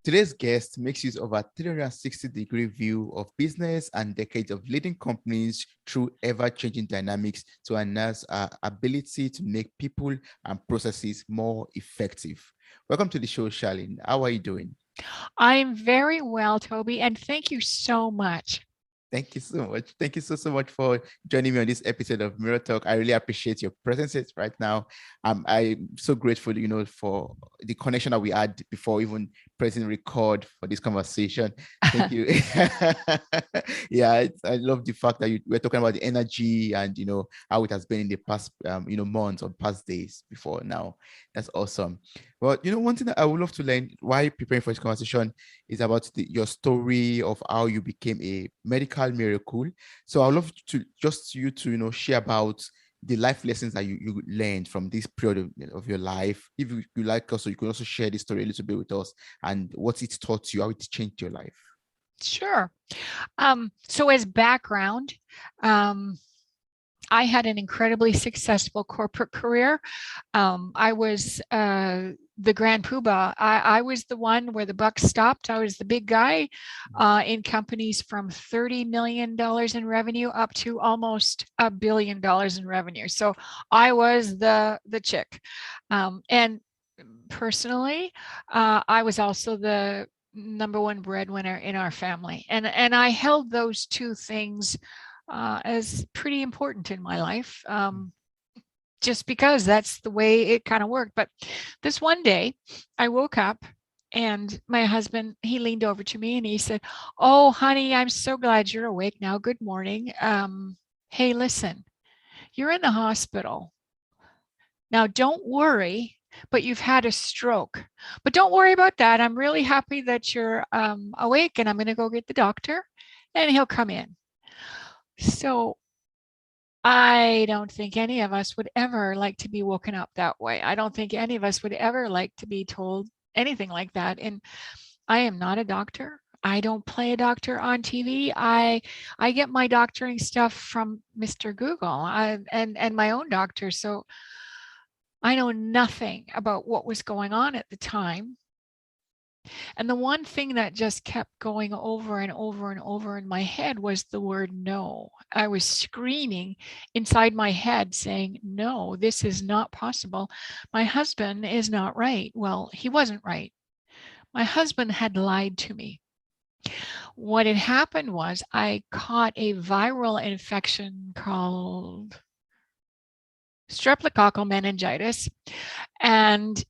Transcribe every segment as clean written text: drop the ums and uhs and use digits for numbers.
Today's guest makes use of a 360-degree view of business and decades of leading companies through ever-changing dynamics to enhance our ability to make people and processes more effective. Welcome to the show, Charlene. How are you doing? I'm very well, Toby, and thank you so much. Thank you so much. Thank you so much for joining me on this episode of Mirror Talk. I really appreciate your presence right now. I'm so grateful, for the connection that we had before even pressing record for this conversation. Thank you. Yeah, I love the fact that we're talking about the energy and how it has been in the past, months or past days before now. That's awesome. Well, one thing that I would love to learn while preparing for this conversation is about your story of how you became a medical miracle. So I'd love to just you to share about the life lessons that you learned from this period of your life. If you like, also you could also share this story a little bit with us and what it taught you, how it changed your life. Sure. So as background, I had an incredibly successful corporate career. I was the grand poobah. I was the one where the buck stopped. I was the big guy in companies from $30 million in revenue up to almost $1 billion in revenue. So I was the chick. And personally, I was also the number one breadwinner in our family. And I held those two things as pretty important in my life, just because that's the way it kind of worked. But this one day I woke up and my husband, he leaned over to me and he said, "Oh, honey, I'm so glad you're awake now. Good morning. Hey, listen, you're in the hospital. Now, don't worry, but you've had a stroke. But don't worry about that. I'm really happy that you're awake, and I'm going to go get the doctor and he'll come in." So I don't think any of us would ever like to be woken up that way. I don't think any of us would ever like to be told anything like that. And I am not a doctor. I don't play a doctor on TV. I get my doctoring stuff from Mr. Google and my own doctor. So I know nothing about what was going on at the time. And the one thing that just kept going over and over and over in my head was the word no. I was screaming inside my head saying, "No, this is not possible. My husband is not right." Well, he wasn't right. My husband had lied to me. What had happened was I caught a viral infection called streptococcal meningitis, and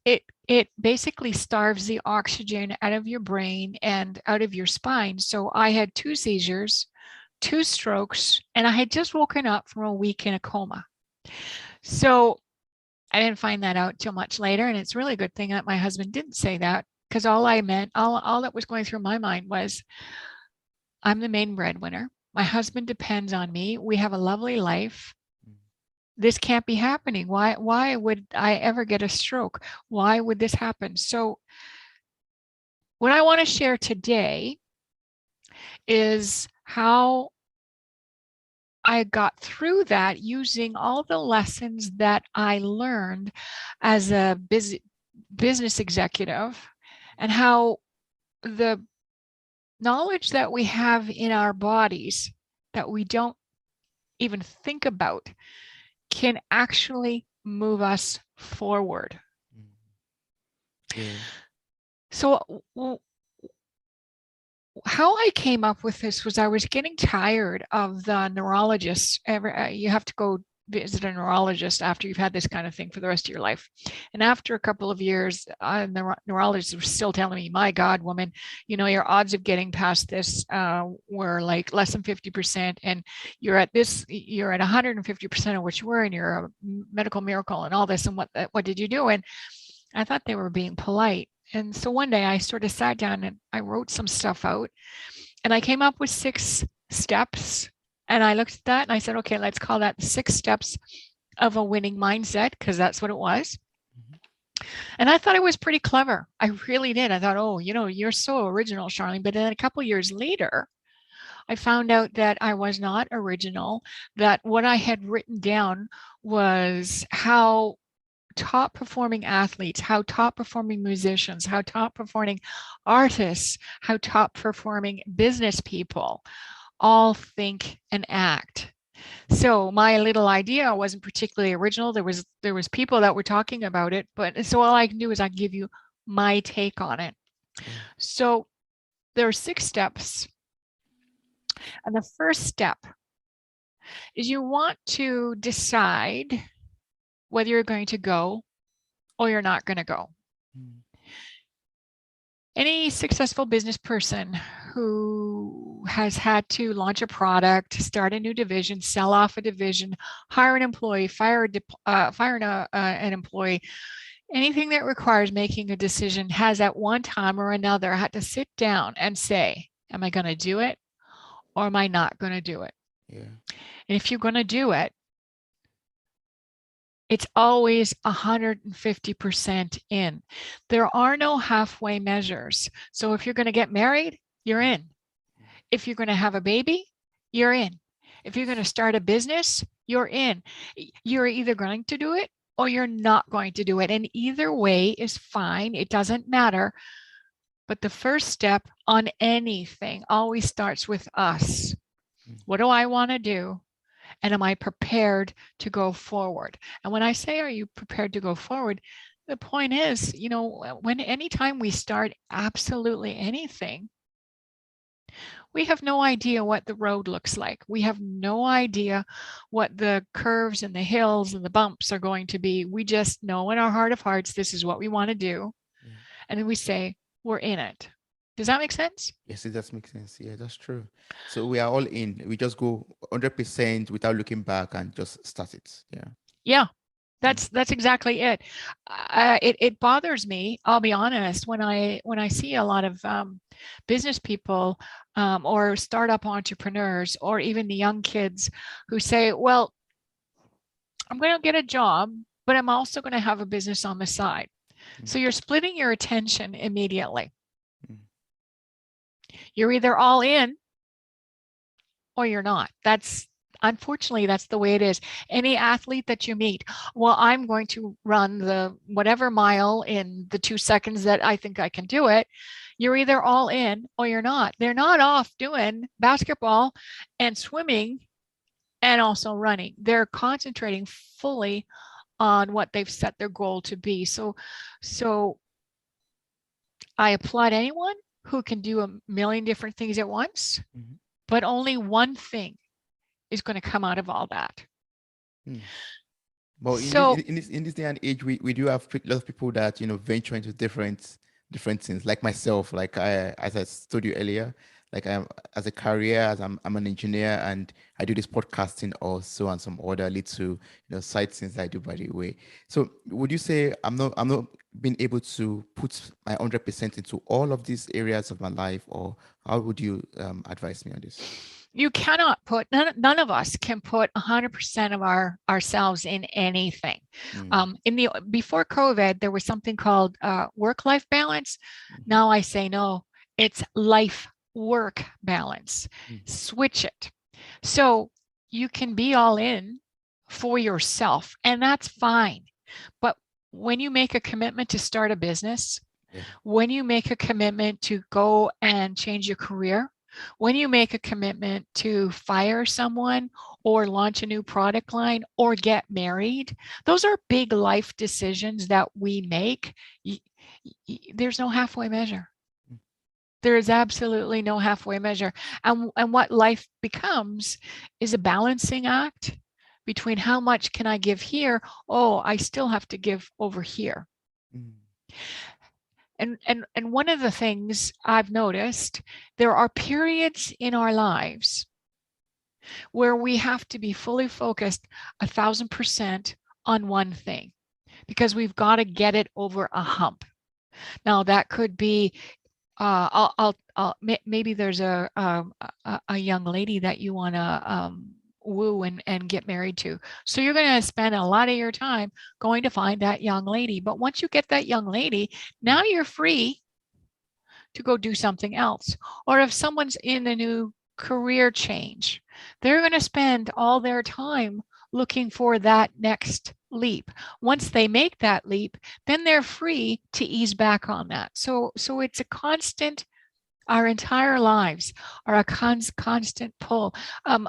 it basically starves the oxygen out of your brain and out of your spine. So I had 2 seizures, 2 strokes, and I had just woken up from a week in a coma. So I didn't find that out till much later, and it's really a good thing that my husband didn't say that, because all that was going through my mind was, I'm the main breadwinner. My husband depends on me. We have a lovely life. This can't be happening. Why would I ever get a stroke? Why would this happen? So what I want to share today is how I got through that using all the lessons that I learned as a business executive, and how the knowledge that we have in our bodies that we don't even think about can actually move us forward. Yeah. So how I came up with this was I was getting tired of the neurologist. You have to go visit a neurologist after you've had this kind of thing for the rest of your life. And after a couple of years, the neurologist was still telling me, "My God, woman, your odds of getting past this were like less than 50%. And you're at 150% of what you were, and you're a medical miracle and all this. And what did you do?" And I thought they were being polite. And so one day I sort of sat down and I wrote some stuff out, and I came up with 6 steps. And I looked at that and I said, okay, let's call that the 6 steps of a winning mindset, because that's what it was. And I thought it was pretty clever. I really did. I thought, oh, you're so original, Charlene. But then a couple of years later, I found out that I was not original, that what I had written down was how top performing athletes, how top performing musicians, how top performing artists, how top performing business people all think and act. So my little idea wasn't particularly original. There was people that were talking about it, but so all I can do is I can give you my take on it. Yeah. So there are 6 steps. And the first step is you want to decide whether you're going to go or you're not going to go. Mm. Any successful business person who has had to launch a product, start a new division, sell off a division, hire an employee, fire an employee, anything that requires making a decision has at one time or another had to sit down and say, am I going to do it or am I not going to do it? Yeah. And if you're going to do it, it's always 150% in. There are no halfway measures. So if you're going to get married, you're in. If you're going to have a baby, you're in. If you're going to start a business, you're in. You're either going to do it or you're not going to do it. And either way is fine. It doesn't matter. But the first step on anything always starts with us. What do I want to do? And am I prepared to go forward? And when I say, are you prepared to go forward? The point is, anytime we start absolutely anything, we have no idea what the road looks like. We have no idea what the curves and the hills and the bumps are going to be. We just know in our heart of hearts, this is what we want to do. Yeah. And then we say, we're in it. Does that make sense? Yes, it does make sense. Yeah, that's true. So we are all in. We just go 100% without looking back and just start it. Yeah. Yeah. That's exactly it. It bothers me. I'll be honest, when I see a lot of business people or startup entrepreneurs or even the young kids who say, "Well, I'm going to get a job, but I'm also going to have a business on the side." So you're splitting your attention immediately. You're either all in or you're not. Unfortunately, that's the way it is. Any athlete that you meet, well, I'm going to run the whatever mile in the 2 seconds that I think I can do it. You're either all in or you're not. They're not off doing basketball and swimming and also running. They're concentrating fully on what they've set their goal to be. So I applaud anyone who can do a million different things at once, but only one thing is going to come out of all that. Well, in this day and age, we do have a lot of people that venture into different things. Like myself, like as I told you earlier, like as a career, as I'm an engineer and I do this podcasting also and some other little side things I do, by the way. So would you say I'm not being able to put my 100% into all of these areas of my life, or how would you advise me on this? You cannot put, none of us can put 100% of ourselves in anything. Before COVID, there was something called work-life balance. Now I say no, it's life-work balance. Switch it. So you can be all in for yourself, and that's fine. But when you make a commitment to start a business, when you make a commitment to go and change your career, when you make a commitment to fire someone or launch a new product line or get married, those are big life decisions that we make. There's no halfway measure. There is absolutely no halfway measure. And what life becomes is a balancing act between how much can I give here? Oh, I still have to give over here. And one of the things I've noticed, there are periods in our lives where we have to be fully focused 1,000% on one thing because we've got to get it over a hump. Now that could be, maybe there's a young lady that you want to woo and get married to. So you're going to spend a lot of your time going to find that young lady. But once you get that young lady, now you're free to go do something else. Or if someone's in a new career change, they're going to spend all their time looking for that next leap. Once they make that leap, then they're free to ease back on that. So it's a constant. Our entire lives are a constant pull.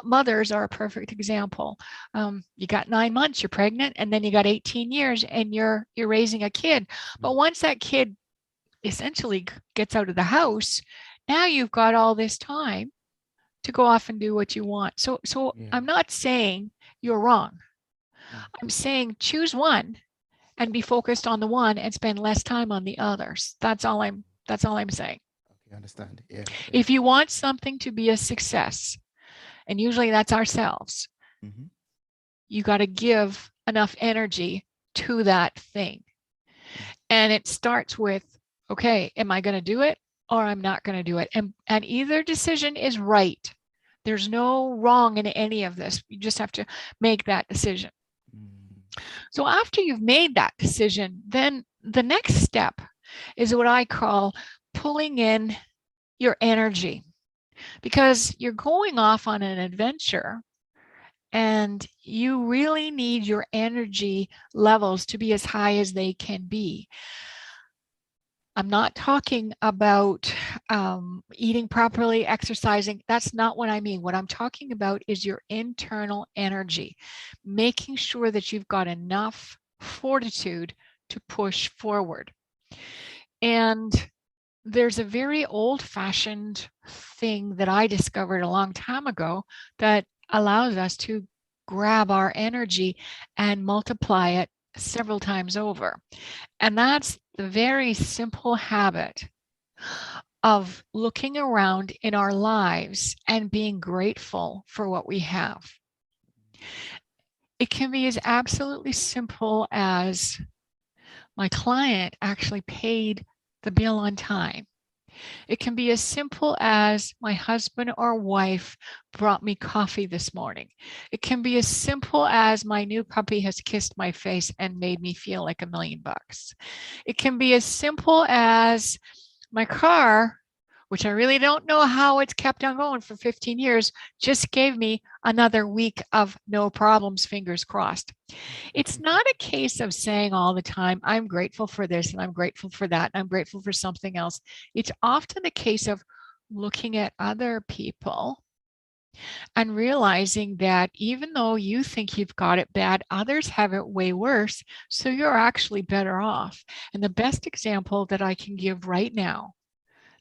Mothers are a perfect example. You got 9 months, you're pregnant, and then you got 18 years, and you're raising a kid. But once that kid essentially gets out of the house, now you've got all this time to go off and do what you want. So Yeah. I'm not saying you're wrong. Mm. I'm saying choose one and be focused on the one and spend less time on the others. That's all I'm saying. Okay, understand. Yeah. Yeah. If you want something to be a success, and usually that's ourselves, Mm-hmm. you got to give enough energy to that thing. And it starts with, okay, am I going to do it or I'm not going to do it? And either decision is right. There's no wrong in any of this. You just have to make that decision. Mm. So after you've made that decision, then the next step is what I call pulling in your energy, because you're going off on an adventure and you really need your energy levels to be as high as they can be. I'm not talking about eating properly, exercising. That's not what I mean. What I'm talking about is your internal energy, making sure that you've got enough fortitude to push forward. And there's a very old-fashioned thing that I discovered a long time ago that allows us to grab our energy and multiply it several times over. And that's the very simple habit of looking around in our lives and being grateful for what we have. It can be as absolutely simple as my client actually paid the bill on time. It can be as simple as my husband or wife brought me coffee this morning. It can be as simple as my new puppy has kissed my face and made me feel like $1,000,000. It can be as simple as my car, which I really don't know how it's kept on going for 15 years, just gave me another week of no problems, fingers crossed. It's not a case of saying all the time, I'm grateful for this and I'm grateful for that, and I'm grateful for something else. It's often a case of looking at other people and realizing that even though you think you've got it bad, others have it way worse. So you're actually better off. And the best example that I can give right now,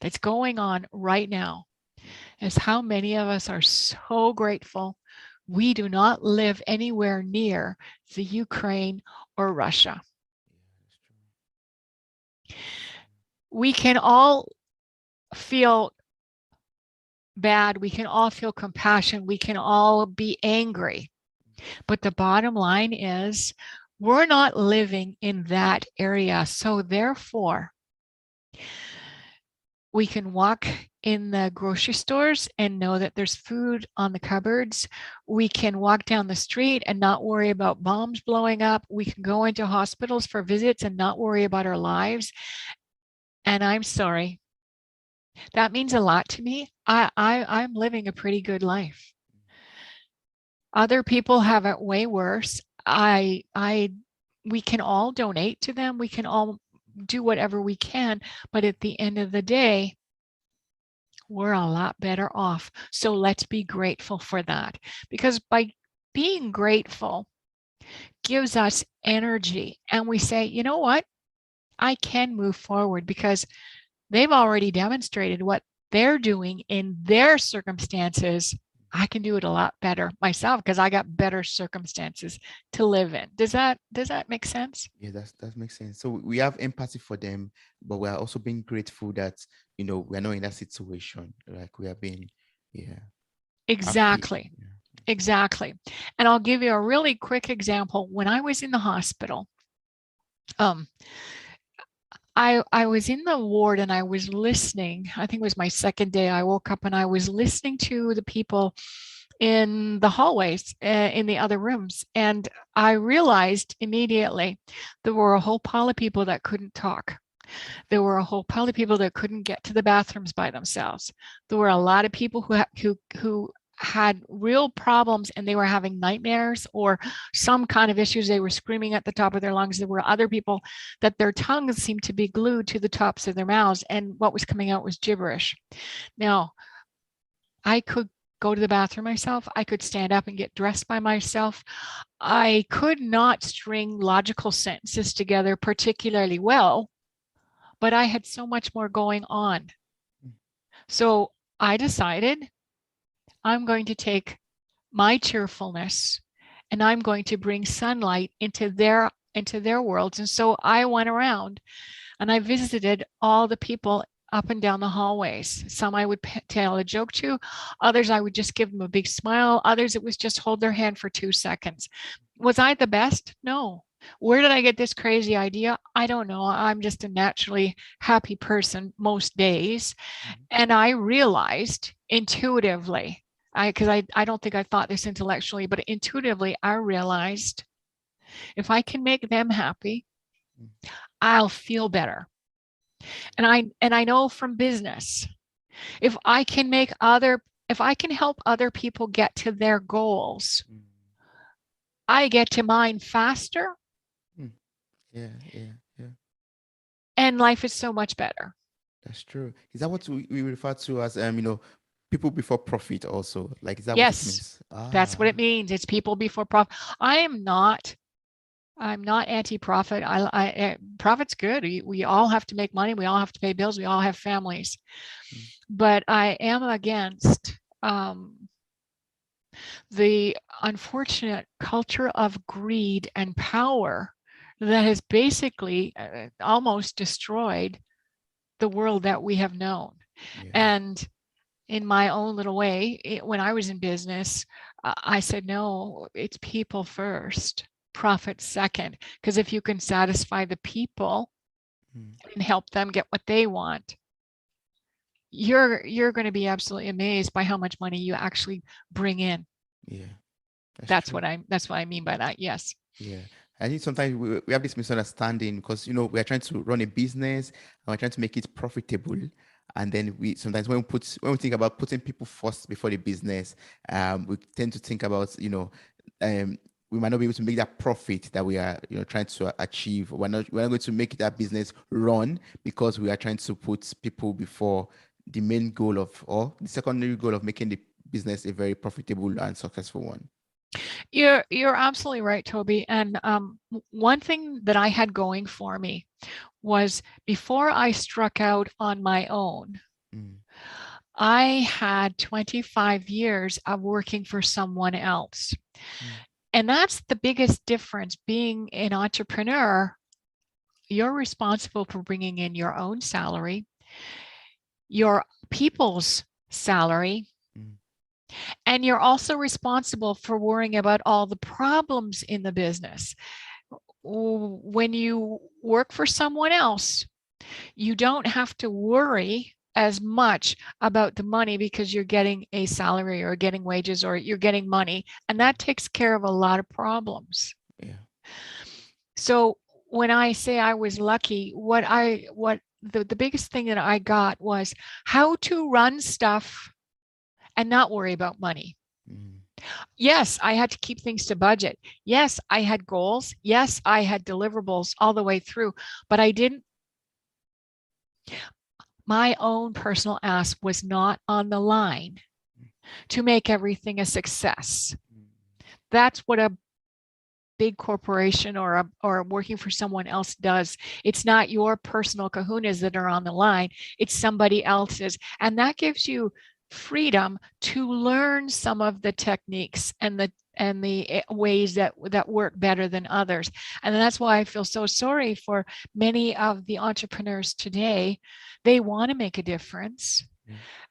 that's going on right now, is how many of us are so grateful we do not live anywhere near the Ukraine or Russia. We can all feel bad. We can all feel compassion. We can all be angry. But the bottom line is we're not living in that area. So therefore, we can walk in the grocery stores and know that there's food on the cupboards. We can walk down the street and not worry about bombs blowing up. We can go into hospitals for visits and not worry about our lives. And I'm sorry, that means a lot to me. I'm living a pretty good life. Other people have it way worse. We can all donate to them. We can all do whatever we can, but at the end of the day, we're a lot better off. So let's be grateful for that, because by being grateful gives us energy, and we say, you know what, I can move forward because they've already demonstrated what they're doing in their circumstances. I can do it a lot better myself because I got better circumstances to live in. Does that make sense? Yeah, that makes sense. So we have empathy for them, but we are also being grateful that we are not in that situation. Like we are being, yeah, happy. Exactly. Yeah. Exactly. And I'll give you a really quick example. When I was in the hospital, I was in the ward and I was listening. I think it was my second day. I woke up and I was listening to the people in the hallways, in the other rooms. And I realized immediately there were a whole pile of people that couldn't talk. There were a whole pile of people that couldn't get to the bathrooms by themselves. There were a lot of people who had real problems and they were having nightmares or some kind of issues, they were screaming at the top of their lungs. There were other people that their tongues seemed to be glued to the tops of their mouths, and what was coming out was gibberish. Now, I could go to the bathroom myself. I could stand up and get dressed by myself. I could not string logical sentences together particularly well, but I had so much more going on. So I decided I'm going to take my cheerfulness and I'm going to bring sunlight into their worlds. And so I went around and I visited all the people up and down the hallways. Some I would tell a joke to, others I would just give them a big smile, others it was just hold their hand for 2 seconds. Was I the best? No. Where did I get this crazy idea? I don't know. I'm just a naturally happy person most days. And I realized intuitively, because I don't think I thought this intellectually, but intuitively, I realized if I can make them happy, I'll feel better. And I know from business, if I can help other people get to their goals, I get to mine faster. Yeah. And life is so much better. That's true. Is that what we refer to as people before profit also? Like, is that what it Yes, means? that's what it means. It's people before profit. I'm not anti-profit. Profit's good. We all have to make money. We all have to pay bills. We all have families. But I am against the unfortunate culture of greed and power that has basically almost destroyed the world that we have known. Yeah. And in my own little way, when I was in business, I said, no, it's people first, profit second. Because if you can satisfy the people and help them get what they want, you're going to be absolutely amazed by how much money you actually bring in. Yeah. That's what I mean by that. Yes. Yeah. I think sometimes we have this misunderstanding because, we are trying to run a business and we're trying to make it profitable. And then sometimes when we think about putting people first before the business, we tend to think about, we might not be able to make that profit that we are, trying to achieve. We're not going to make that business run because we are trying to put people before the main goal or the secondary goal of making the business a very profitable and successful one. You're absolutely right, Toby. And one thing that I had going for me was before I struck out on my own, I had 25 years of working for someone else. And that's the biggest difference. Being an entrepreneur, you're responsible for bringing in your own salary, your people's salary, and you're also responsible for worrying about all the problems in the business. When you work for someone else, you don't have to worry as much about the money because you're getting a salary or getting wages or you're getting money, and that takes care of a lot of problems. Yeah. So when I say I was lucky, the biggest thing that I got was how to run stuff and not worry about money. Yes, I had to keep things to budget. Yes, I had goals. Yes, I had deliverables all the way through, but my own personal ask was not on the line to make everything a success. That's what a big corporation or working for someone else does. It's not your personal kahunas that are on the line. It's somebody else's. And that gives you freedom to learn some of the techniques and the ways that work better than others. And that's why I feel so sorry for many of the entrepreneurs today. They want to make a difference.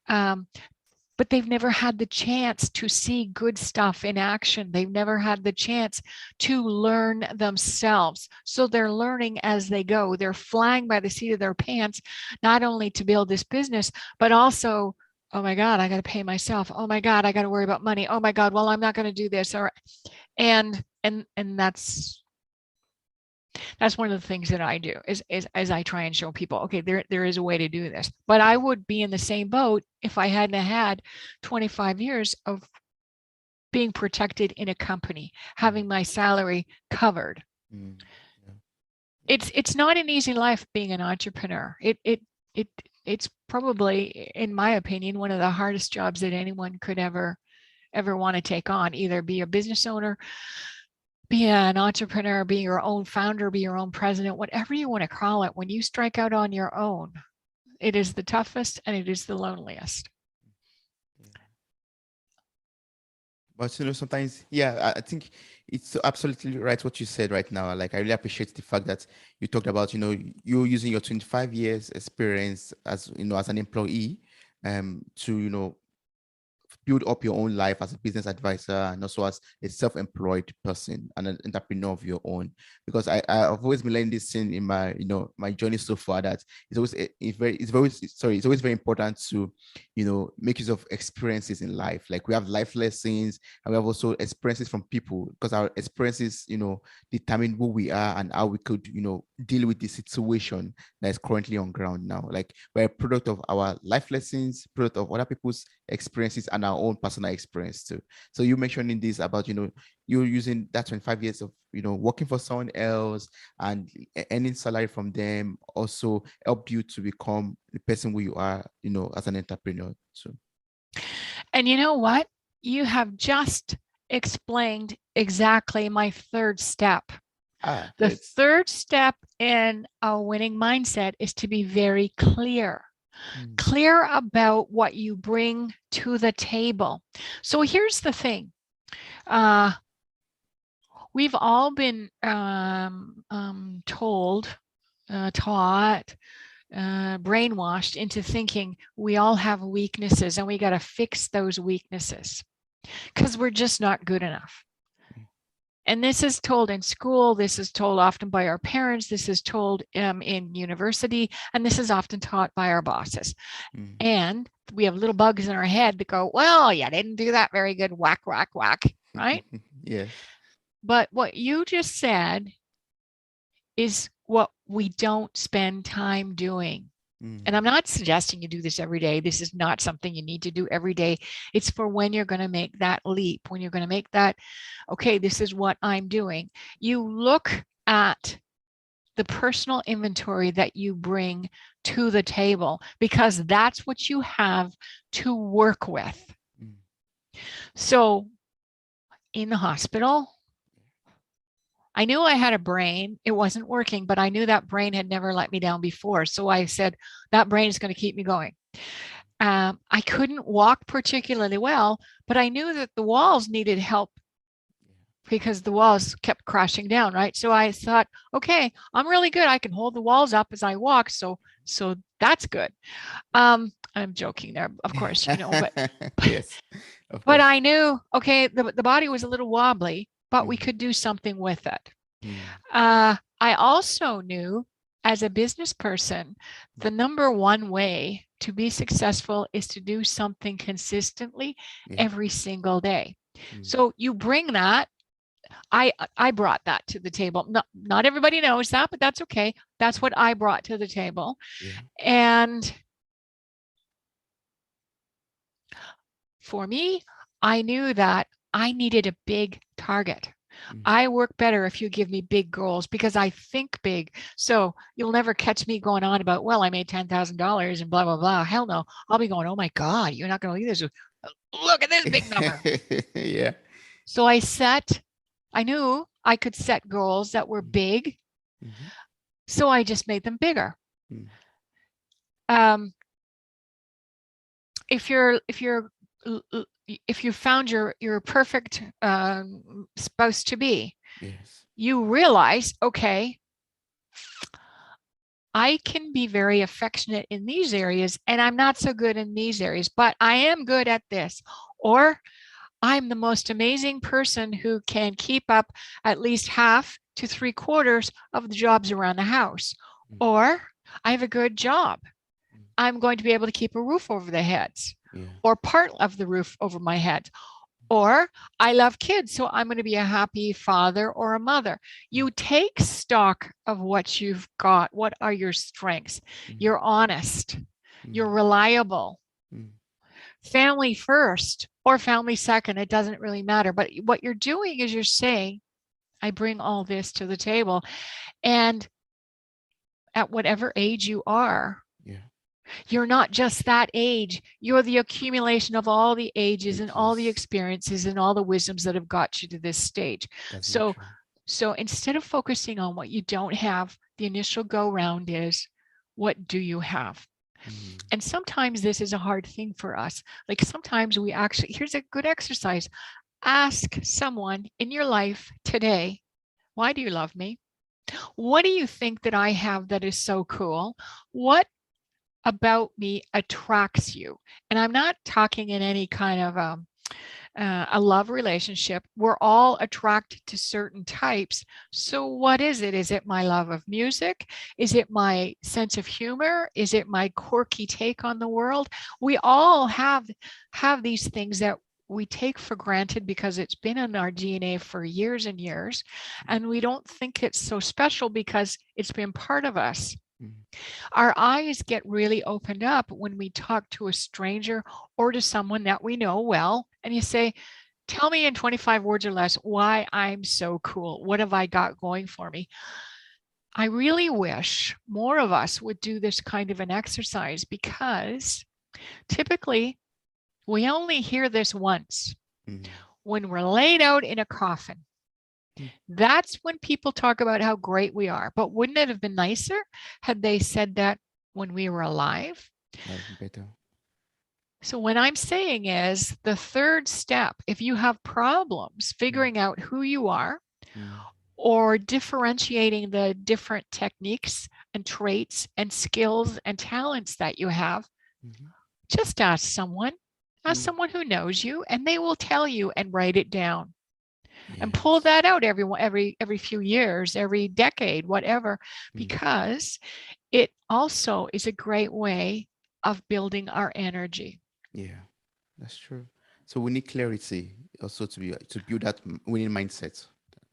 But they've never had the chance to see good stuff in action. They've never had the chance to learn themselves. So they're learning as they go. They're flying by the seat of their pants, not only to build this business, but also, oh my God, I got to pay myself. Oh my God, I got to worry about money. Oh my God, well, I'm not going to do this. And that's That's one of the things that I do is as I try and show people, okay, there is a way to do this. But I would be in the same boat if I hadn't had 25 years of being protected in a company, having my salary covered. Mm. Yeah. It's not an easy life being an entrepreneur. It's probably, in my opinion, one of the hardest jobs that anyone could ever want to take on. Either be a business owner, be an entrepreneur, be your own founder, be your own president, whatever you want to call it. When you strike out on your own, it is the toughest and it is the loneliest. But sometimes, yeah, I think it's absolutely right what you said right now. Like, I really appreciate the fact that you talked about, you using your 25 years experience as, as an employee, to, build up your own life as a business advisor and also as a self-employed person and an entrepreneur of your own. Because I've always been learning this thing in my, my journey so far, that it's always very important to, make use of experiences in life. Like, we have life lessons and we have also experiences from people, because our experiences, determine who we are and how we could, deal with the situation that is currently on ground now. Like, we're a product of our life lessons, product of other people's experiences, and our own personal experience too. So you mentioning this about, you using that 25 years of, working for someone else and earning salary from them also helped you to become the person who you are, as an entrepreneur too. And you know what? You have just explained exactly my third step. The third step in a winning mindset is to be very clear. Clear about what you bring to the table. So here's the thing. We've all been told, taught, brainwashed into thinking we all have weaknesses and we got to fix those weaknesses because we're just not good enough. And this is told in school, this is told often by our parents, this is told in university, and this is often taught by our bosses. And we have little bugs in our head that go, well, you didn't do that very good, whack, whack, whack, right? Yes. But what you just said is what we don't spend time doing. And I'm not suggesting you do this every day. This is not something you need to do every day. It's for when you're going to make that leap, when you're going to make that, okay, this is what I'm doing. You look at the personal inventory that you bring to the table, because that's what you have to work with. So in the hospital, I knew I had a brain. It wasn't working, but I knew that brain had never let me down before. So I said, that brain is going to keep me going. I couldn't walk particularly well, but I knew that the walls needed help because the walls kept crashing down, right? So I thought, okay, I'm really good. I can hold the walls up as I walk. So that's good. I'm joking there, of course, but yes, but I knew, okay, the body was a little wobbly, but we could do something with it. I also knew, as a business person, the number one way to be successful is to do something consistently every single day. So you bring that. I brought that to the table. Not everybody knows that, but that's okay. That's what I brought to the table. And for me, I knew that I needed a big target. I work better if you give me big goals because I think big. So you'll never catch me going on about, well, I made $10,000 and blah, blah, blah. Hell no. I'll be going, oh my God, you're not going to leave this. Look at this big number. Yeah. So I knew I could set goals that were big. So I just made them bigger. If you found your perfect spouse to be, you realize, okay, I can be very affectionate in these areas and I'm not so good in these areas, but I am good at this. Or I'm the most amazing person who can keep up at least half to 3/4 of the jobs around the house. Or I have a good job. I'm going to be able to keep a roof over their heads or part of the roof over my head. Or I love kids, so I'm going to be a happy father or a mother. You take stock of what you've got. What are your strengths? You're honest. You're reliable. Family first or family second, it doesn't really matter. But what you're doing is you're saying, I bring all this to the table. And at whatever age you are, you're not just that age. You're the accumulation of all the ages and all the experiences and all the wisdoms that have got you to this stage. So instead of focusing on what you don't have, the initial go round is, what do you have? And sometimes this is a hard thing for us. Like sometimes we actually, here's a good exercise. Ask someone in your life today, why do you love me? What do you think that I have that is so cool? What about me attracts you? And I'm not talking in any kind of a love relationship. We're all attracted to certain types. So what is it? Is it my love of music? Is it my sense of humor? Is it my quirky take on the world? We all have these things that we take for granted because it's been in our DNA for years and years. And we don't think it's so special because it's been part of us. Our eyes get really opened up when we talk to a stranger or to someone that we know well, and you say, tell me in 25 words or less why I'm so cool. What have I got going for me? I really wish more of us would do this kind of an exercise, because typically we only hear this once when we're laid out in a coffin. That's when people talk about how great we are. But wouldn't it have been nicer had they said that when we were alive? Better. So what I'm saying is the third step, if you have problems figuring out who you are or differentiating the different techniques and traits and skills and talents that you have, just ask someone who knows you, and they will tell you and write it down. And pull that out every few years, every decade, whatever, because it also is a great way of building our energy. Yeah, that's true. So we need clarity also to build that winning mindset.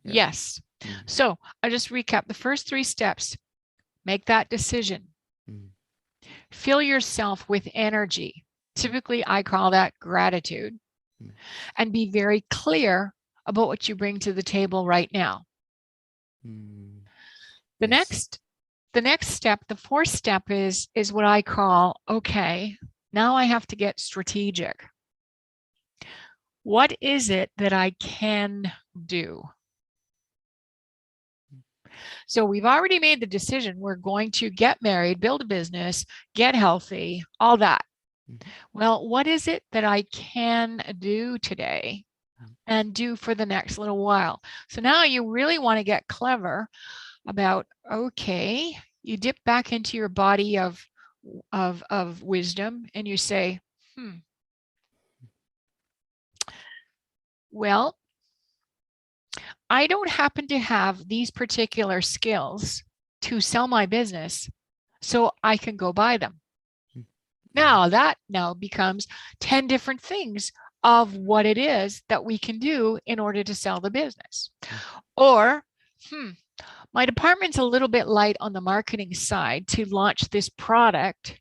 Yes. So I'll just recap the first 3 steps. Make that decision. Fill yourself with energy. Typically, I call that gratitude. And be very clear about what you bring to the table right now. The next step, the 4th step is what I call, okay, now I have to get strategic. What is it that I can do? So we've already made the decision. We're going to get married, build a business, get healthy, all that. Well, what is it that I can do today and do for the next little while? So now you really want to get clever about, okay, you dip back into your body of wisdom and you say, well, I don't happen to have these particular skills to sell my business, so I can go buy them. Now that becomes 10 different things of what it is that we can do in order to sell the business. Or, my department's a little bit light on the marketing side to launch this product.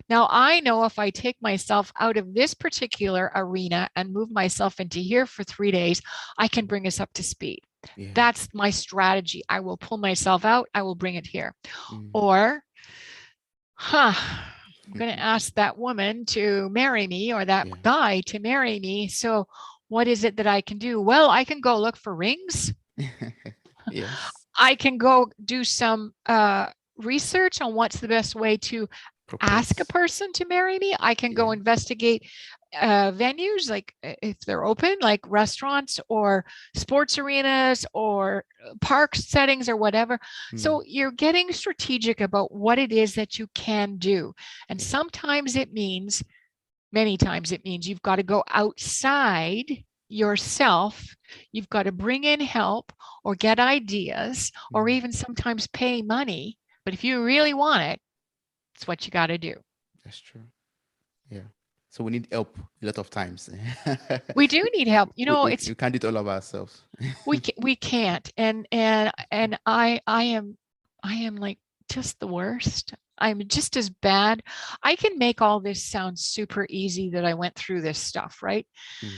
Now I know if I take myself out of this particular arena and move myself into here for 3 days, I can bring us up to speed. That's my strategy. I will pull myself out. I will bring it here. Or, I'm going to ask that woman to marry me or that guy to marry me. So what is it that I can do? Well, I can go look for rings. I can go do some research on what's the best way to ask a person to marry me. I can go investigate venues, like if they're open, like restaurants or sports arenas or park settings or whatever. So you're getting strategic about what it is that you can do. And sometimes it means, many times it means you've got to go outside yourself. You've got to bring in help or get ideas or even sometimes pay money. But if you really want it, it's what you got to do. That's true. Yeah. So we need help a lot of times. We do need help. You we, know, we, it's we can't do it all of ourselves. we can't. And I am like just the worst. I'm just as bad. I can make all this sound super easy that I went through this stuff, right? Mm,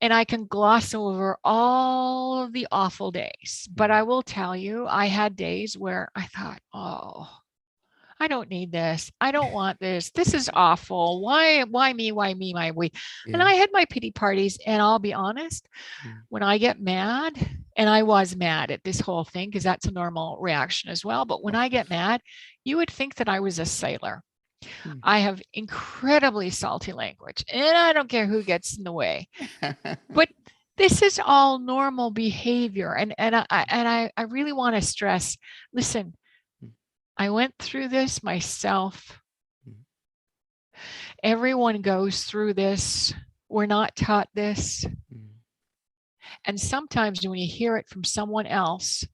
And I can gloss over all of the awful days. But mm, I will tell you, I had days where I thought, oh, I don't need this. I don't want this. This is awful. Why me? Why me? My way. And yeah. I had my pity parties. And I'll be honest, Mm, when I get mad, and I was mad at this whole thing because that's a normal reaction as well. But when of I get course. mad, you would think that I was a sailor. Mm. I have incredibly salty language, and I don't care who gets in the way. But this is all normal behavior. And I really want to stress, listen, Mm, I went through this myself. mm, Everyone goes through this. We're not taught this. mm. And sometimes when you hear it from someone else,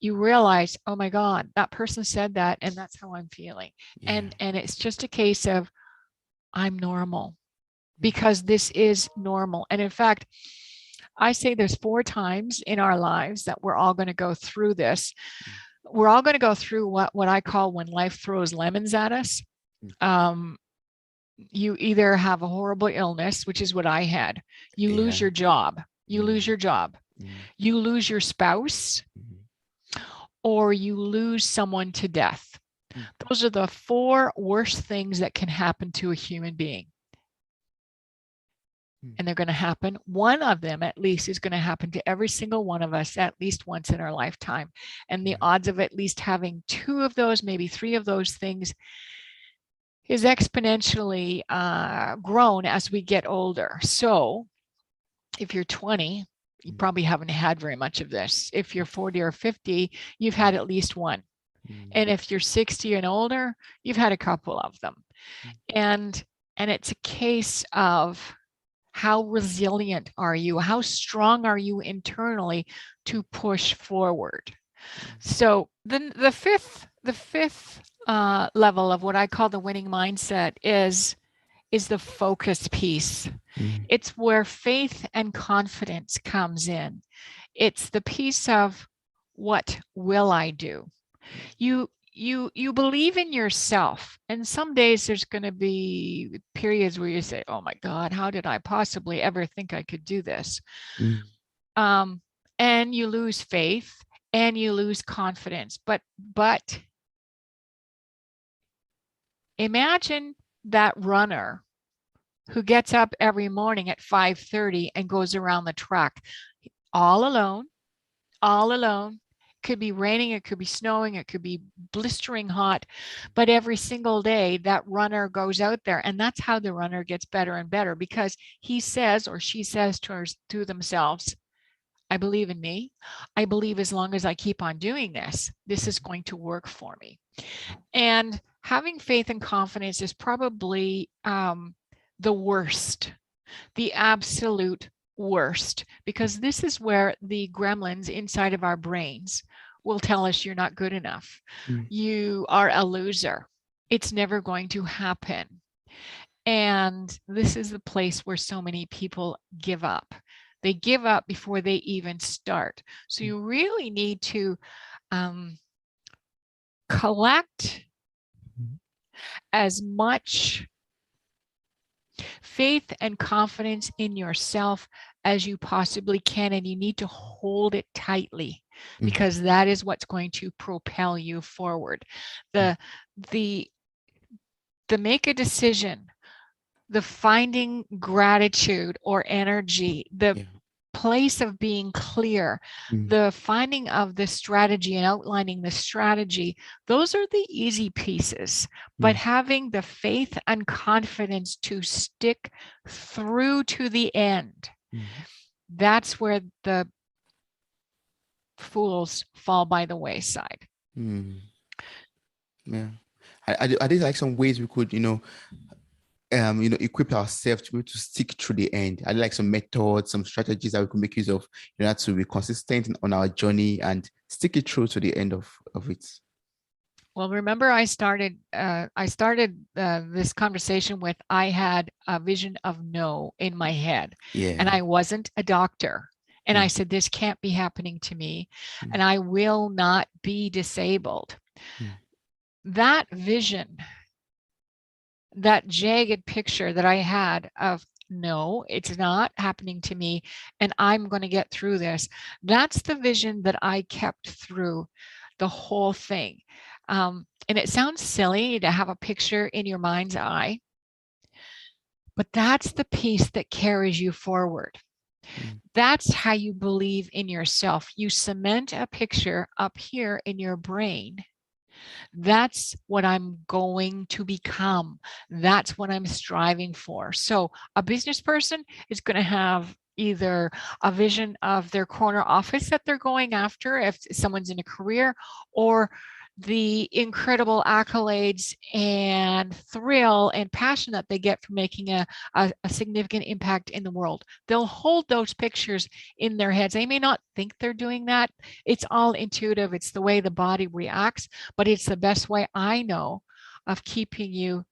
you realize, oh my God, that person said that, and that's how I'm feeling. Yeah. And it's just a case of I'm normal Mm, because this is normal. And in fact, I say there's 4 times in our lives that we're all going to go through this. mm, We're all going to go through what I call when life throws lemons at us. mm. Um, you either have a horrible illness, which is what I had. You lose Yeah. your job. You lose Mm, your job. mm, You lose your spouse, mm, or you lose someone to death. mm, Those are the 4 worst things that can happen to a human being. mm, And they're going to happen. One of them, at least, is going to happen to every single one of us at least once in our lifetime. And the yeah. odds of at least having 2 of those, maybe 3 of those things, is exponentially grown as we get older. So if you're 20, you Mm, probably haven't had very much of this. If you're 40 or 50, you've mm, had at least one. mm, And if you're 60 and older, you've had a couple of them. mm, And it's a case of how resilient are you? How strong are you internally to push forward? mm, So the fifth level of what I call the winning mindset is the focus piece. mm, It's where faith and confidence comes in. It's the piece of what will I do? You believe in yourself, and some days there's going to be periods where you say, oh my God, how did I possibly ever think I could do this? mm, um, and you lose faith and you lose confidence. But imagine that runner who gets up every morning at 5:30 and goes around the track all alone, all alone. It could be raining, it could be snowing, it could be blistering hot, but every single day that runner goes out there, and that's how the runner gets better and better, because he says or she says to themselves, I believe in me. I believe as long as I keep on doing this, this is going to work for me. And having faith and confidence is probably the worst, the absolute worst, because this is where the gremlins inside of our brains will tell us you're not good enough. mm, You are a loser. It's never going to happen. And this is the place where so many people give up. They give up before they even start. So mm, you really need to collect mm, as much faith and confidence in yourself as you possibly can, and you need to hold it tightly, mm, because that is what's going to propel you forward. The the the make a decision, the finding gratitude or energy, the yeah. place of being clear, Mm, the finding of the strategy and outlining the strategy, those are the easy pieces. But mm, having the faith and confidence to stick through to the end, mm, that's where the fools fall by the wayside. mm. Yeah. I did like some ways we could, equip ourselves to be able to stick through the end. I like some methods, some strategies that we can make use of, to be consistent on our journey and stick it through to the end of it. Well, remember, I started this conversation with, I had a vision of no in my head, and Yeah. I wasn't a doctor. And I Mm, said, this can't be happening to me, and mm, I will not be disabled. mm, That vision, that jagged picture that I had of, no, it's not happening to me, and I'm going to get through this. That's the vision that I kept through the whole thing. And it sounds silly to have a picture in your mind's eye, but that's the piece that carries you forward. mm, That's how you believe in yourself. You cement a picture up here in your brain. That's what I'm going to become. That's what I'm striving for. So a business person is going to have either a vision of their corner office that they're going after if someone's in a career, or the incredible accolades and thrill and passion that they get from making a significant impact in the world. They'll hold those pictures in their heads. They may not think they're doing that. It's all intuitive. It's the way the body reacts, but it's the best way I know of keeping you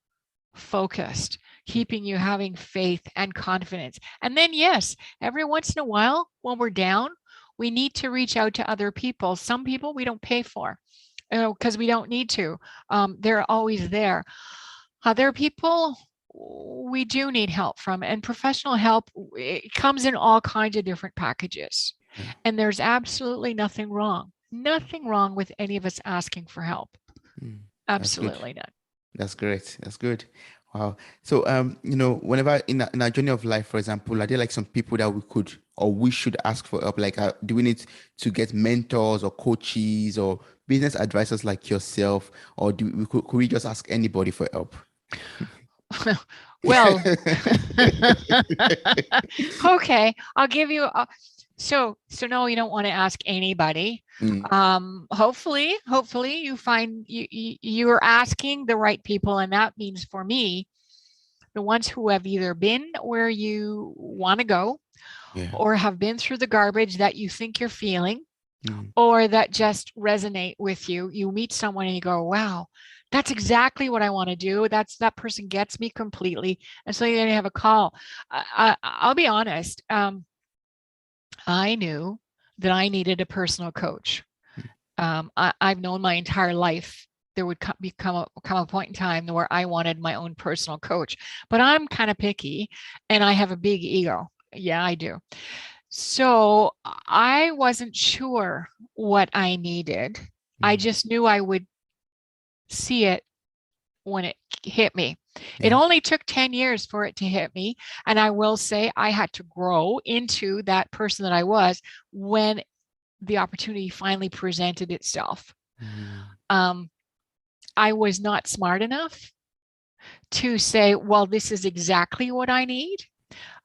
focused, keeping you having faith and confidence. And then, yes, every once in a while when we're down, we need to reach out to other people. Some people we don't pay for because we don't need to. They're always there. Other people we do need help from, and professional help, it comes in all kinds of different packages. yeah. And there's absolutely nothing wrong with any of us asking for help. Mm. That's good. Absolutely not. That's great. That's good. Wow. So, whenever in our journey of life, for example, are there like some people that we could or we should ask for help? Like, do we need to get mentors or coaches or business advisors like yourself, or could we just ask anybody for help? Well, okay, I'll give you so no, you don't want to ask anybody. Mm, Hopefully you find you're asking the right people, and that means for me, the ones who have either been where you want to go, yeah. or have been through the garbage that you think you're feeling, Mm, or that just resonate with you. You meet someone and you go, wow, that's exactly what I want to do. That person gets me completely. And so then you have a call. I'll be honest. I knew that I needed a personal coach. mm, I've known my entire life there would come a point in time where I wanted my own personal coach, but I'm kind of picky and I have a big ego. Yeah, I do. So I wasn't sure what I needed. I mm, just knew I would see it when it hit me. It yeah. only took 10 years for it to hit me. And I will say I had to grow into that person that I was when the opportunity finally presented itself. Mm, Um, I was not smart enough to say, well, this is exactly what I need.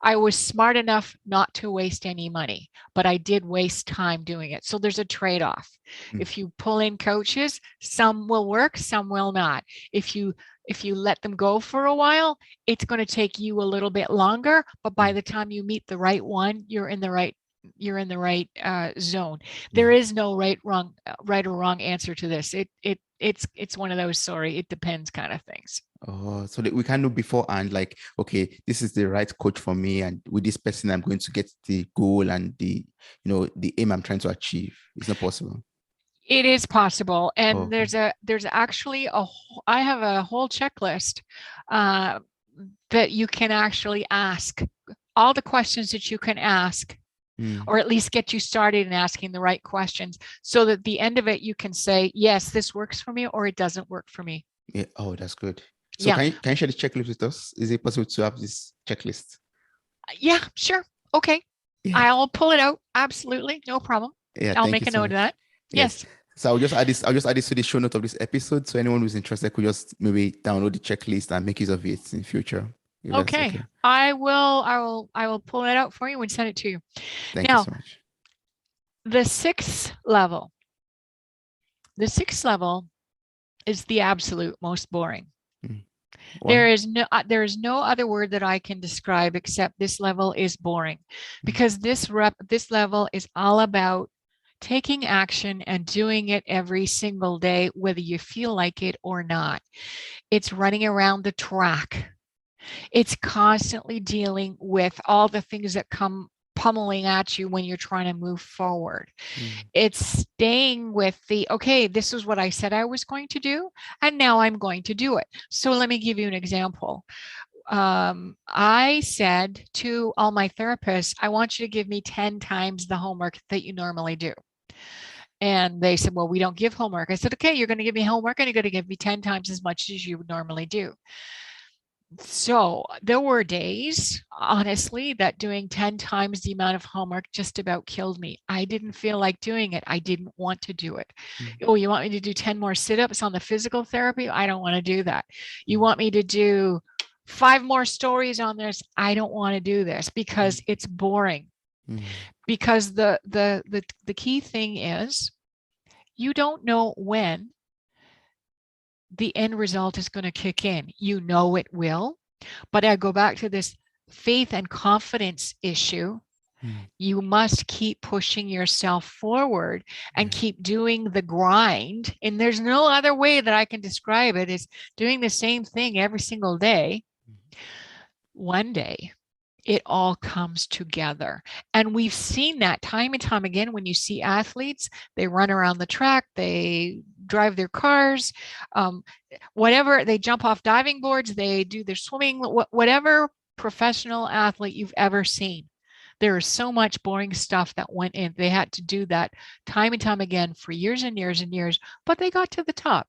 I was smart enough not to waste any money, but I did waste time doing it. So there's a trade-off. mm, If you pull in coaches, some will work, some will not. If you let them go for a while, it's going to take you a little bit longer, but by mm, the time you meet the right one, you're in the right zone. There yeah. is no right or wrong answer to this. It's one of those it depends kind of things. Oh, so that we can know beforehand, like, okay, this is the right coach for me, and with this person, I'm going to get the goal and the aim I'm trying to achieve. It's not possible. It is possible, Oh, and okay. there's actually I have a whole checklist uh, that you can actually ask, all the questions that you can ask, Mm, or at least get you started in asking the right questions, so that at the end of it you can say, yes, this works for me, or it doesn't work for me. yeah. Oh, that's good. So Yeah, can you share the checklist with us? Is it possible to have this checklist? yeah, sure, okay, Yeah. I'll pull it out, absolutely, no problem. Yeah. I'll Thank make you a so note of much. that. Yes. Yes. So I'll just add this to the show note of this episode. So anyone who's interested could just maybe download the checklist and make use of it in future, if that's Okay, okay. I will pull it out for you and send it to you. Thank you Now, so much. the sixth level The sixth level is the absolute most boring. Mm. There Why? is no other word that I can describe except this level is boring, Mm, because this level is all about taking action and doing it every single day, whether you feel like it or not. It's running around the track. It's constantly dealing with all the things that come pummeling at you when you're trying to move forward. It's staying with the, okay, this is what I said I was going to do, and now I'm going to do it. So let me give you an example. I said to all my therapists, I want you to give me 10 times the homework that you normally do. And they said, well, we don't give homework. I said, okay, you're going to give me homework and you're going to give me 10 times as much as you would normally do. So there were days, honestly, that doing 10 times the amount of homework just about killed me. I didn't feel like doing it. I didn't want to do it. Oh, you want me to do 10 more sit-ups on the physical therapy? I don't want to do that. You want me to do 5 more stories on this? I don't want to do this because it's boring. Because the key thing is you don't know when the end result is going to kick in. You know it will, but I go back to this faith and confidence issue. You must keep pushing yourself forward and keep doing the grind. And there's no other way that I can describe it is doing the same thing every single day. One day, it all comes together. And we've seen that time and time again when you see athletes, they run around the track, they drive their cars, whatever, they jump off diving boards, they do their swimming, whatever professional athlete you've ever seen. There is so much boring stuff that went in. They had to do that time and time again for years and years and years, but they got to the top.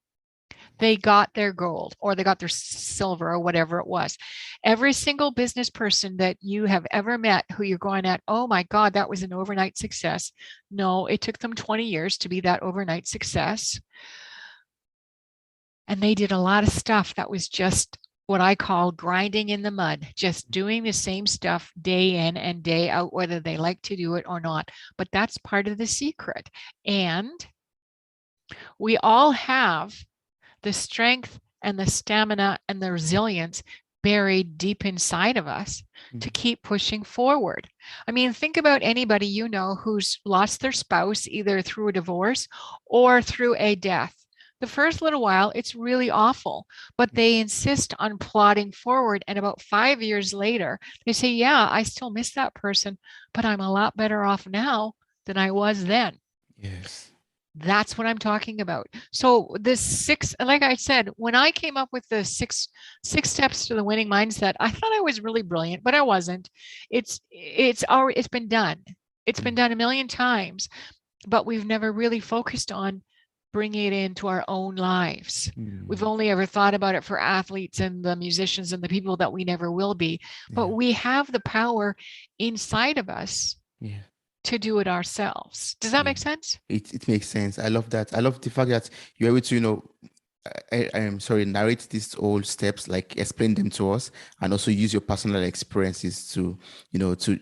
They got their gold or they got their silver or whatever it was. Every single business person that you have ever met who you're going at, oh my God, that was an overnight success. No, it took them 20 years to be that overnight success. And they did a lot of stuff that was just what I call grinding in the mud, just doing the same stuff day in and day out, whether they like to do it or not. But that's part of the secret. And we all have the strength and the stamina and the resilience buried deep inside of us to keep pushing forward. I mean, think about anybody you know who's lost their spouse either through a divorce or through a death. The first little while, it's really awful, but they insist on plodding forward. And about 5 years later, they say, yeah, I still miss that person, but I'm a lot better off now than I was then. Yes. That's what I'm talking about. So this 6, like I said, when I came up with the six steps to the winning mindset, I thought I was really brilliant, but I wasn't. It's been done. It's been done a million times, but we've never really focused on bringing it into our own lives. We've only ever thought about it for athletes and the musicians and the people that we never will be, but we have the power inside of us to do it ourselves. Does that make sense? It makes sense. I love that. I love the fact that you're able to, I'm sorry, narrate these old steps, like explain them to us, and also use your personal experiences to, to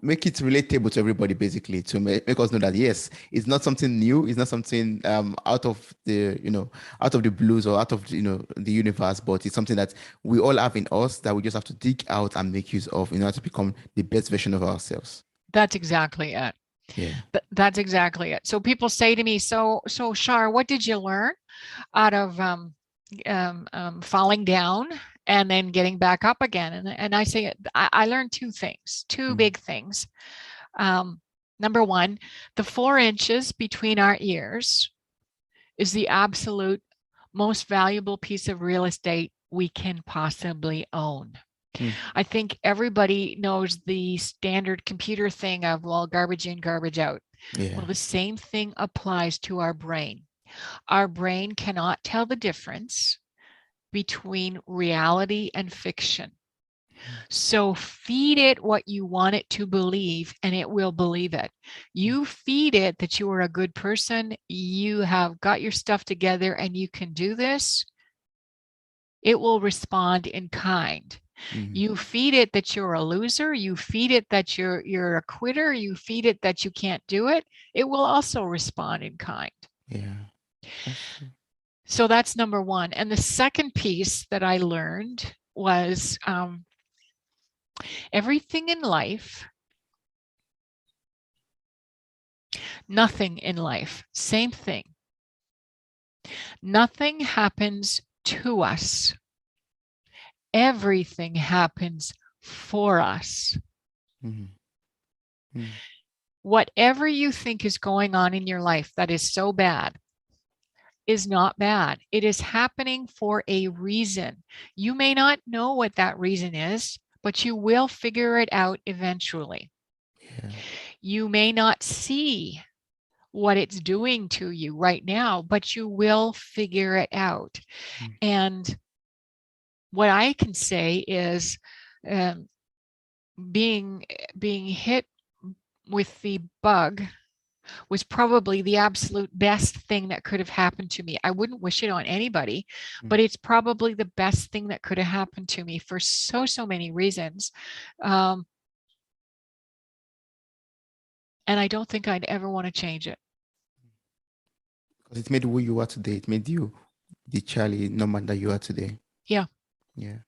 make it relatable to everybody, basically, to make us know that, yes, it's not something new. It's not something out of the, out of the blues or out of, the universe, but it's something that we all have in us that we just have to dig out and make use of in order to become the best version of ourselves. That's exactly it. Yeah. That's exactly it. So people say to me, so Shar, what did you learn out of falling down and then getting back up again? And I say, I learned two big things. Number one, the 4 inches between our ears is the absolute most valuable piece of real estate we can possibly own. I think everybody knows the standard computer thing of, well, garbage in, garbage out. Well, the same thing applies to our brain. Our brain cannot tell the difference between reality and fiction. So feed it what you want it to believe, and it will believe it. You feed it that you are a good person, you have got your stuff together, and you can do this, it will respond in kind. You feed it that you're a loser, you feed it that you're a quitter, you feed it that you can't do it, it will also respond in kind. So that's number one. And the second piece that I learned was everything in life Nothing in life, same thing. Nothing happens to us. Everything happens for us. Mm-hmm. Mm-hmm. Whatever you think is going on in your life that is so bad is not bad. It is happening for a reason. You may not know what that reason is, but you will figure it out eventually. Yeah. You may not see what it's doing to you right now, but you will figure it out. Mm. And what I can say is um, being hit with the bug was probably the absolute best thing that could have happened to me. I wouldn't wish it on anybody, but Mm. it's probably the best thing that could have happened to me for so many reasons. And I don't think I'd ever want to change it. Because it made who you are today. It made you the Charlie Norman that you are today. Yeah. Yeah.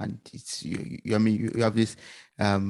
And it's I mean, you have this a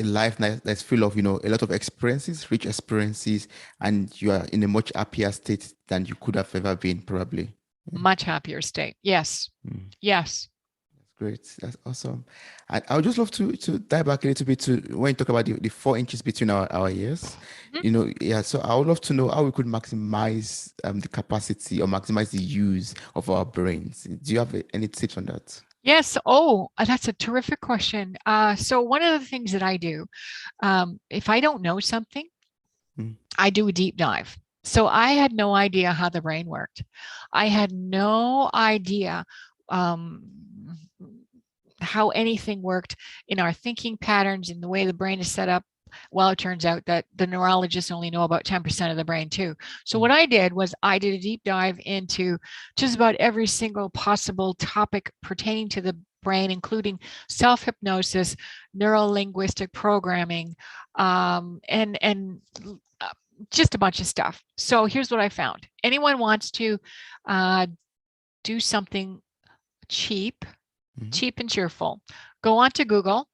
life that's full of, a lot of experiences, rich experiences, and you are in a much happier state than you could have ever been, probably. Yeah. Much happier state. Yes. Mm. Yes. That's great. That's awesome. And I would just love to dive back a little bit to when you talk about the 4 inches between our ears. Mhm. Yeah. So I would love to know how we could maximize the capacity or maximize the use of our brains. Do you have any tips on that? Yes. Oh, that's a terrific question. So one of the things that I do, if I don't know something, Mm. I do a deep dive. So I had no idea how the brain worked. I had no idea um, how anything worked in our thinking patterns, in the way the brain is set up. Well, it turns out that the neurologists only know about 10% of the brain too. So what I did was I did a deep dive into just about every single possible topic pertaining to the brain, including self-hypnosis, neuro-linguistic programming, and just a bunch of stuff. So here's what I found. Anyone wants to do something cheap, Mm-hmm. cheap and cheerful, go onto Google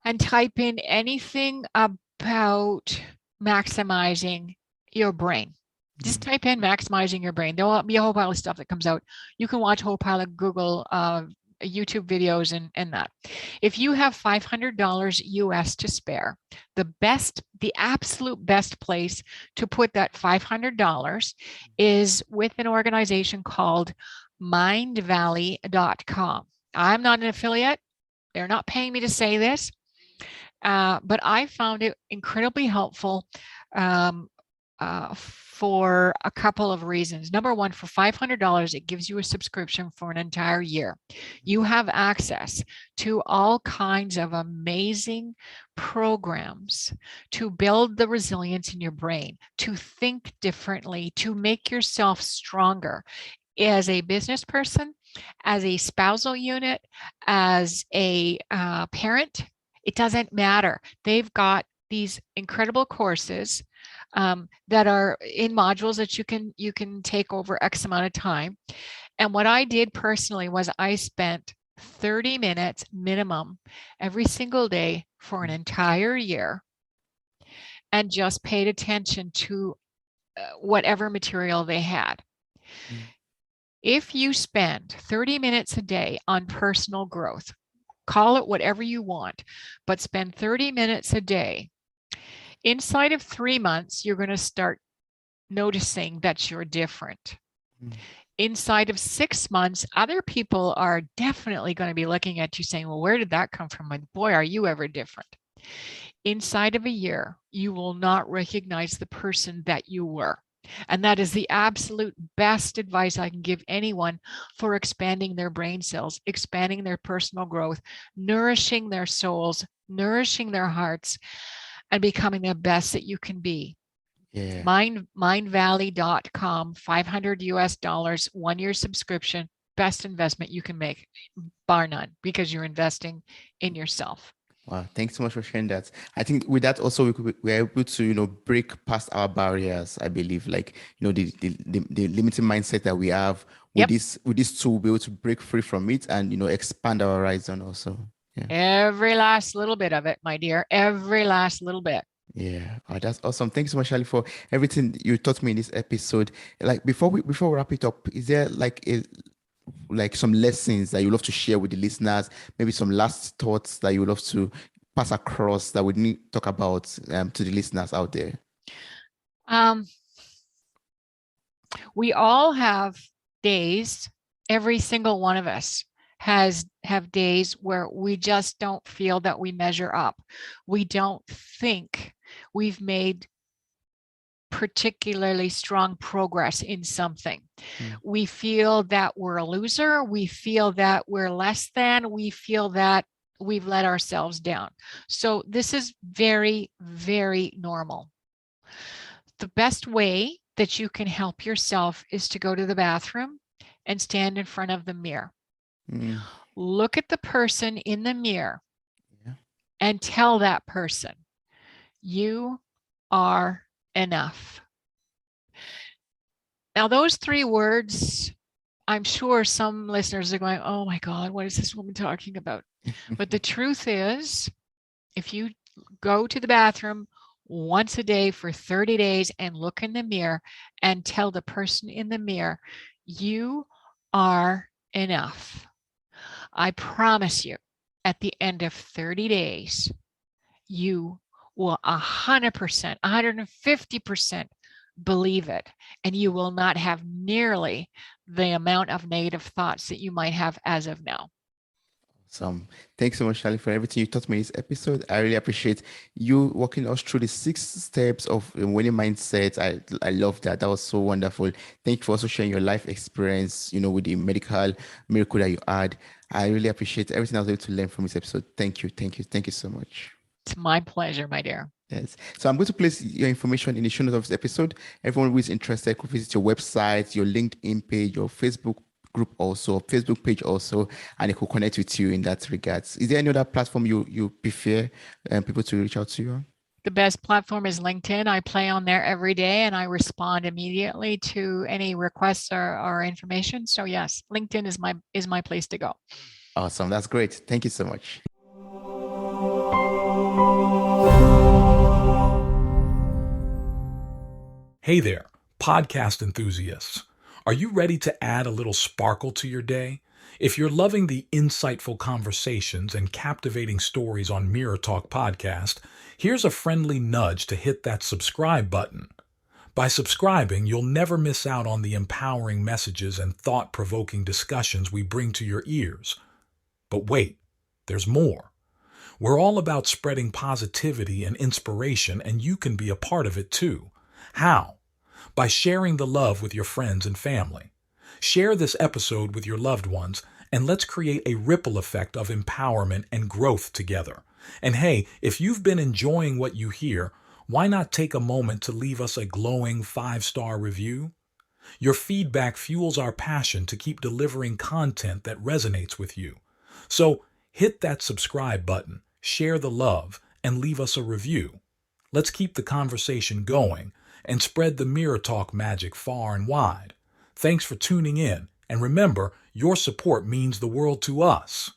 and type in anything about maximizing your brain. Just type in maximizing your brain. There'll be a whole pile of stuff that comes out. You can watch a whole pile of Google YouTube videos and that. If you have $500 US to spare, the absolute best place to put that $500 is with an organization called mindvalley.com. I'm not an affiliate. They're not paying me to say this, but I found it incredibly helpful for a couple of reasons. Number one, for $500, it gives you a subscription for an entire year. You have access to all kinds of amazing programs to build the resilience in your brain, to think differently, to make yourself stronger as a business person, as a spousal unit, as a parent. It doesn't matter. They've got these incredible courses that are in modules that you can take over X amount of time. And what I did personally was I spent 30 minutes minimum every single day for an entire year and just paid attention to whatever material they had. If you spend 30 minutes a day on personal growth, call it whatever you want, but spend 30 minutes a day, inside of 3 months, you're going to start noticing that you're different. Inside of 6 months, other people are definitely going to be looking at you saying, well, where did that come from? And boy, are you ever different. Inside of a year, you will not recognize the person that you were. And that is the absolute best advice I can give anyone for expanding their brain cells, expanding their personal growth, nourishing their souls, nourishing their hearts, and becoming the best that you can be. Yeah. Mindvalley.com, $500 US, 1 year subscription, best investment you can make, bar none, because you're investing in yourself. Wow, thanks so much for sharing that. I think with that also we're able to break past our barriers. I believe, like the limiting mindset that we have with Yep. this tool, we'll be able to break free from it and expand our horizon also. Yeah. Every last little bit of it, my dear, every last little bit. Yeah, oh, that's awesome. Thanks so much, Charlie, for everything you taught me in this episode. Like before we wrap it up, is there like some lessons that you love to share with the listeners? Maybe some last thoughts that you would love to pass across that we need to talk about to the listeners out there. Um, we all have days, every single one of us have days where we just don't feel that we measure up. We don't think we've made particularly strong progress in something. Mm, We feel that we're a loser. We feel that we're less than. We feel that we've let ourselves down. So this is very, very normal. The best way that you can help yourself is to go to the bathroom and stand in front of the mirror. mm, Look at the person in the mirror yeah. and tell that person, you are enough. Now, those 3 words, I'm sure some listeners are going, oh my God, what is this woman talking about? But the truth is, if you go to the bathroom once a day for 30 days and look in the mirror and tell the person in the mirror, you are enough. I promise you, at the end of 30 days, you will 100%, 150% believe it, and you will not have nearly the amount of negative thoughts that you might have as of now. Awesome. Thanks so much, Charlie, for everything you taught me this episode. I really appreciate you walking us through the 6 steps of winning mindset. I love that. That was so wonderful. Thank you for also sharing your life experience, with the medical miracle that you had. I really appreciate everything I was able to learn from this episode. Thank you. Thank you. Thank you so much. It's my pleasure, my dear. Yes. So I'm going to place your information in the show notes of this episode. Everyone who is interested could visit your website, your LinkedIn page, your Facebook group also, Facebook page also, and they could connect with you in that regards. Is there any other platform you prefer people to reach out to you on? The best platform is LinkedIn. I play on there every day and I respond immediately to any requests or information. So yes, LinkedIn is my place to go. Awesome. That's great. Thank you so much. Hey there, podcast enthusiasts. Are you ready to add a little sparkle to your day? If you're loving the insightful conversations and captivating stories on Mirror Talk Podcast, here's a friendly nudge to hit that subscribe button. By subscribing, you'll never miss out on the empowering messages and thought-provoking discussions we bring to your ears. But wait, there's more. We're all about spreading positivity and inspiration, and you can be a part of it too. How? By sharing the love with your friends and family. Share this episode with your loved ones, and let's create a ripple effect of empowerment and growth together. And hey, if you've been enjoying what you hear, why not take a moment to leave us a glowing 5-star review? Your feedback fuels our passion to keep delivering content that resonates with you. So hit that subscribe button, share the love, and leave us a review. Let's keep the conversation going and spread the Mirror Talk magic far and wide. Thanks for tuning in, and remember, your support means the world to us.